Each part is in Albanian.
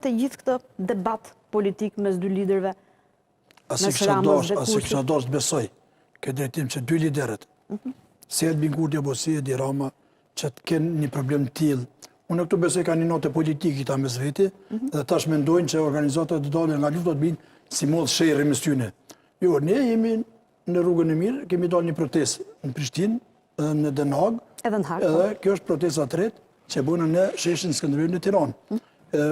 të gjithë këtë debat politik mes dy liderëve? Asi kësha dosh të besoj, këtë drejtim që dy liderët, si Albin Kurti apo si Edi Rama, që të kenë një problem të tillë. Unë këtu besoj ka një notë politike ta mes veti, dhe tash mendojnë që organizatat të dalën nga lufta të binë si modh sherrri mes tyre. Jo, ne jemi në rrugën e mirë, kemi dalë një protestë në Prishtinë, edhe në Den Haag, edhe kjo është protesta e tretë që bënë në sheshin Skënderbeu në Tiranë.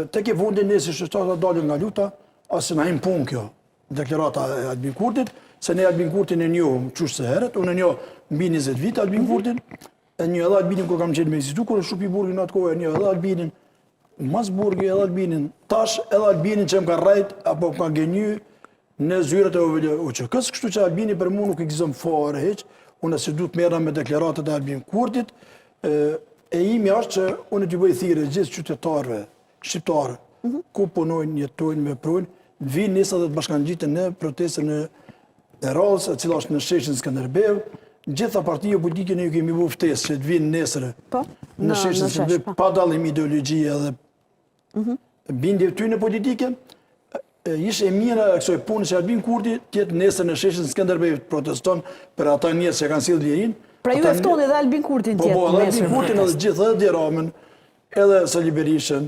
Tek e fundit ne si shoqata dalën nga lufta, as na im punë kjo deklarata e Albin Kurtit, se ne Albin Kurtin e njohëm qysh së herët, unë e njoh mbi 20 vite Albin Kurtin, e një edhe Albinin kur kam qenë me institut, kur shupi burgin atë kohë, e një edhe Albinin mas burgi, edhe Albinin tash, edhe Albinin që më ka rrejt, apo më ka gënjy në zyret e OÇK-s, kështu që Albini për mu nuk ekziston fare heq, unë si duhet merrem me deklaratat e Albin Kurtit, e imi është që unë t'i bëj thirrje gjithë qytetarëve shqiptarë, ku punojnë, jetojnë, veprojnë, vinë nisa dhe të bashkangjiten në protestën e radhës, e cila është në sheshin Skënderbeu. Gjitha partije politike ne ju kemi bu ftesë që të vinë nesër në sheshin Skënderbeu, pa dallim ideologjie edhe bindje tyne politike. Ishte e mira kësaj punë që Albin Kurti tjetë nesër në sheshin Skënderbeu të proteston për ata njerëz që kanë sjellë lirin. Pra ju e ftoni edhe Albin Kurtin tjetë nesër. Po, edhe Albin Kurtin edhe gjithë, edhe Edi Ramën, edhe Sali Berishën,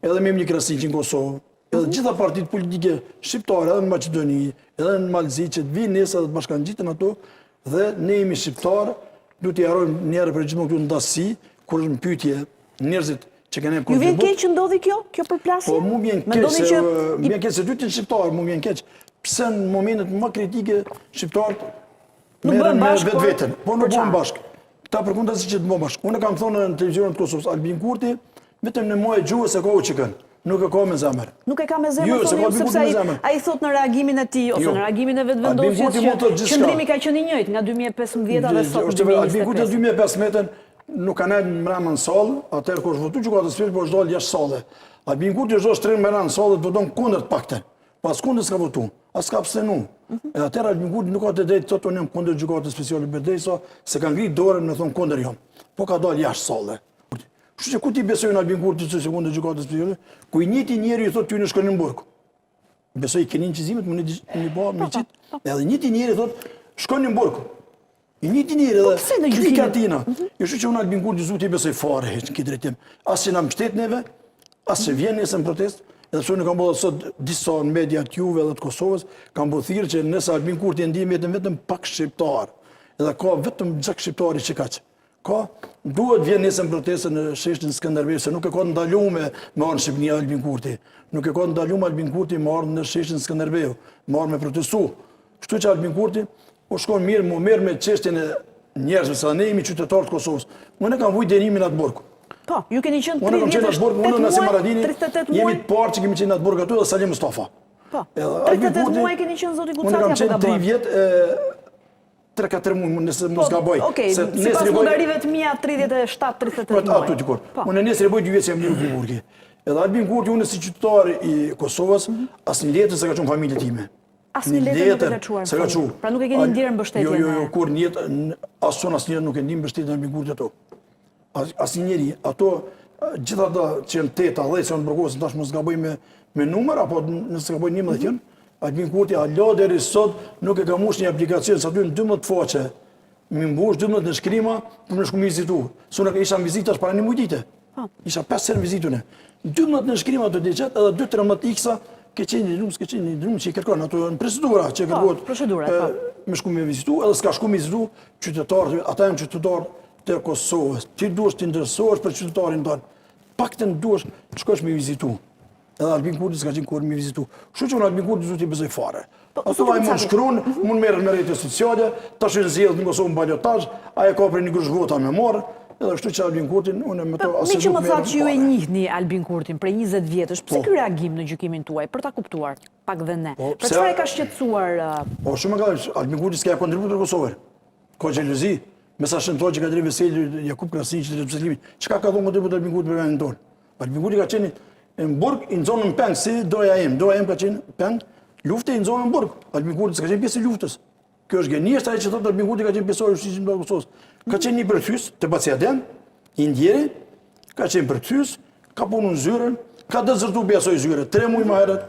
edhe Memli Krasniqin në Kosovë, edhe gjitha partitë politike shqiptare, edhe në Maqedoni, edhe në Malzi, që të vinë nesër dhe të bashkangjiten ato, dhe ne jemi shqiptarë, duhet t'i harojmë njerë për gjithmonë këtu në dasësi, kur është në pyetje njerëzit që kanë kontribut. Ju vjen keq që ndodhi kjo përplasje? Po, mu vjen keq se dy të shqiptarë, mu vjen keq. Pse në momentet më kritike shqiptarët merren me vetveten. Po nuk bëhen bashkë. Ta përkundazi që të bëhen bashkë. Unë kam thonë në televizionin të Kosovës, Albin Kurti vetëm në muaj gjuhës e ka OÇK-n. Nuk e ka me zemër. Nuk e ka me zemër, sepse ai thot në reagimin e tij ose në reagimin e vetëvendosjes që qëndrimi ka qenë i njëjtë nga 2015 dhe sot. Albin Kurti në 2015 nuk kanë ardhur mbrapa në sallë, atëherë kur votu gjykatës së po është dalë jashtë sallë. Albin Kurti është shtrim mbrapa në sallë, voton kundër të paktën. Pas kundër s'ka votuar, as ka abstenu. Edhe atëherë Albin Kurti nuk ka të drejtë të thotë unë jam kundër gjykatës speciale Berdesa, se ka ngrit dorën me thon kundër jam. Po ka dalë jashtë sallë. Kështu që ku ti besojnë Albin Kurti që sekondë gjykatës speciale, ku i njëti njeri i thotë ty në shkon në burg. Besoj keni incizimet, më një ba me qit, edhe njëti njeri thotë shkon në burg. I njëti njeri edhe krika tina. Kështu që unë Albin Kurti zoti besoj fare në këtë drejtim. As që na mbështet neve, as që vjen nesër në protestë, edhe pse unë kam bërë sot disa media të Juve dhe të Kosovës, kam bërë thirrje që nëse Albin Kurti e ndihmë vetëm pak shqiptar, edhe ka vetëm 6 shqiptarë që kaq. Ka, duhet vjen nesër në protestë në sheshin Skënderbeu, se nuk e ka ndaluar me marrë Shqipëria Albin Kurti. Nuk e ka ndaluar Albin Kurti marrë në sheshin Skënderbeu, marrë me protestu. Kështu që Albin Kurti po shkon mirë, më merr me çështjen e njerëzve, sa ne jemi qytetarë të Kosovës. Unë kam vujt dënimin atë burg. Po, ju keni qenë 3 vjet. Unë kam qenë atë burg, unë në Maradini. 38 muaj. Jemi të parë që kemi qenë atë burg aty dhe Salim Mustafa. Po. 38 muaj keni qenë zoti Gucati apo gabon? Unë kam qenë 3 vjet 3-4 muaj nëse mos gaboj. Okej, sipas llogarive të mia 37-38 muaj. Po aty dikur. Unë nesër bëj 2 vjet që jam në burgi. Edhe Albin Kurti unë si qytetar i Kosovës, asnjë letër s'e ka çuar familjen time. Asnjë letër nuk e ka çuar. Pra nuk e keni ndjerë mbështetjen. Jo, kur në jetë asnjë nuk e ndin mbështetjen Albin Kurti ato. Asnjëri, ato gjithato që janë 8-10 janë burgosën tash mos gaboj me numër apo nëse gaboj 11 janë. Albin Kurti alo deri sot nuk e ka mbush një aplikacion sa dy në 12 faqe. Mi mbush 12 në shkrima për më shku me vizitu. Sona isha në vizitash para një mujdite. Isha 5 herë vizitune. 12 në shkrima të diqet edhe 2-13 iksa ke qenë një drumë që i kërkon ato në procedura që kërkohet me shku me vizitu edhe s'ka shku me vizitu qytetarë, ata janë qytetarë të Kosovës. Ti duhesh të interesohesh për qytetarin tonë. Paktën duhesh të shkosh me vizitu. Edhe Albin Kurti s'ka qenë kur me vizitu. Kështu që unë Albin Kurti zoti besoj fare. Ato ai mund shkruan, mund merren me rrjetet sociale, tash e zgjedh në Kosovë baliotazh, ai ka për një grush vota me marr, edhe kështu që Albin Kurtin unë me to asnjë. Mi që më thatë që ju e njihni Albin Kurtin prej 20 vjetësh, pse ky reagim në gjykimin tuaj për ta kuptuar pak dhe ne? Për çfarë ka shqetësuar? Po shumë nga Albin Kurti s'ka kontribuar në Kosovë. Ka xhelozi, me sa shëntoj që ka drejtë Veseli Jakub Krasniqi të Jerusalemit. Çka ka dhënë kontribut Albin Kurti për vendin tonë? Albin Kurti ka qenë në burg i zonën peng, si doja im ka qenë peng, lufte i zonën burg. Albin Kurti s'ka qenë pjesë e luftës. Kjo është gënjeshtër ai që thotë Albin Kurti ka qenë pjesëtar i ushtrisë të Kosovës. Ka qenë një përthyes të Bacjadem, i ndjeri, ka qenë përthyes, ka punuar në zyrën, ka dezertu besoj zyre. 3 muaj më herët,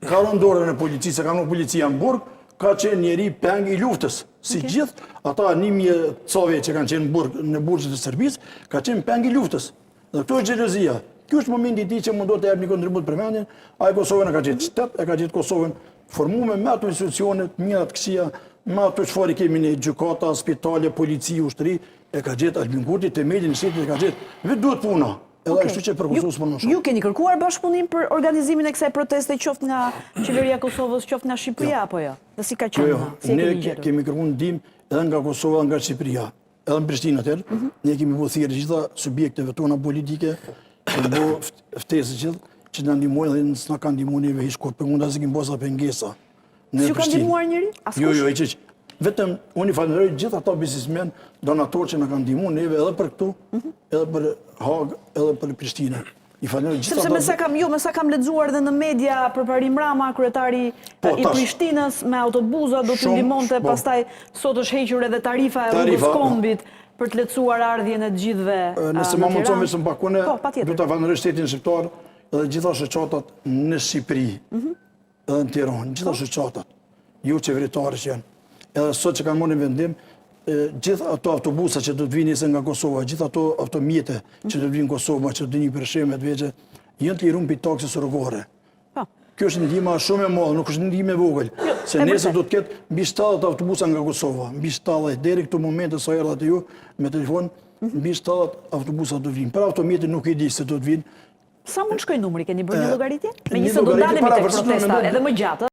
ka rënë dorën e policisë, ka në policia në burg, ka qenë njeri peng i luftës. Si gjithë, ata 1000 cove që kanë qenë në burgjët e Serbisë, ka qenë peng i luftës. Dhe këto është gjelozia. Kjo është momenti i tij që mundot të jap një kontribut për mendjen, ai Kosovën e ka gjetë shtet, e ka gjetë Kosovën formuar me ato institucionet, mira të këqija, me ato çfarë kemi në gjykata, spitale, polici, ushtri, e ka gjetë Albin Kurti, themelin e shtetit e ka gjetë. Vetë duhet puna. Edhe kështu që për Kosovës punon shumë. Ju keni kërkuar bashkëpunim për organizimin e kësaj proteste qoftë nga qeveria e Kosovës, qoftë nga Shqipëria apo jo? Dhe si ka qenë? Ne kemi kërkuar ndihmë edhe nga Kosova, nga Shqipëria, edhe në Prishtinë atëherë. Ne kemi bërë thirrje gjitha subjekteve tona politike, kemi bërë ftesë gjithë që na ndihmojnë dhe s'na kanë ndihmuar neve hiç kur, për mund as kemi bërë pengesa. Ju kanë ndihmuar njëri? Jo, hiç. Vetëm unë i falenderoj gjithë ata biznesmen, donatorë që na kanë ndihmuar neve edhe për këtu, edhe për Hag, edhe për Prishtinë. I falenderoj gjithë ata. Sepse me sa kam lexuar edhe në media për Parim Rama, kryetari i Prishtinës me autobuza do të ndihmonte, pastaj sot është hequr edhe tarifa e rrugës Kombit për të lehtësuar ardhjen e të gjithëve. Nëse më mundson me së pakune, do ta falenderoj shtetin shqiptar edhe gjitha shoqatat në Shqipëri, edhe në Tiranë, gjitha shoqatat, ju qeveritarë që janë. Edhe sot që kanë marrë vendim, gjithë ato autobusa që do të vinë nga Kosova, gjithë ato automjete që do të vinë Kosova, që do të vinë për shemë të veçe, janë të liruar mbi taksës rrugore. Kjo është ndihmë shumë e madhe, nuk është ndihmë e vogël. Se nesër do të ketë mbi 70 autobusa nga Kosova, mbi 70 deri këto momente sa erdhat ju me telefon, mbi 70 autobusa do të vinë. Për automjete nuk e di se do të vinë. Sa mund shkojë numri, keni bërë një llogaritje? Megjithëse do dalemi tek protesta edhe më gjatë.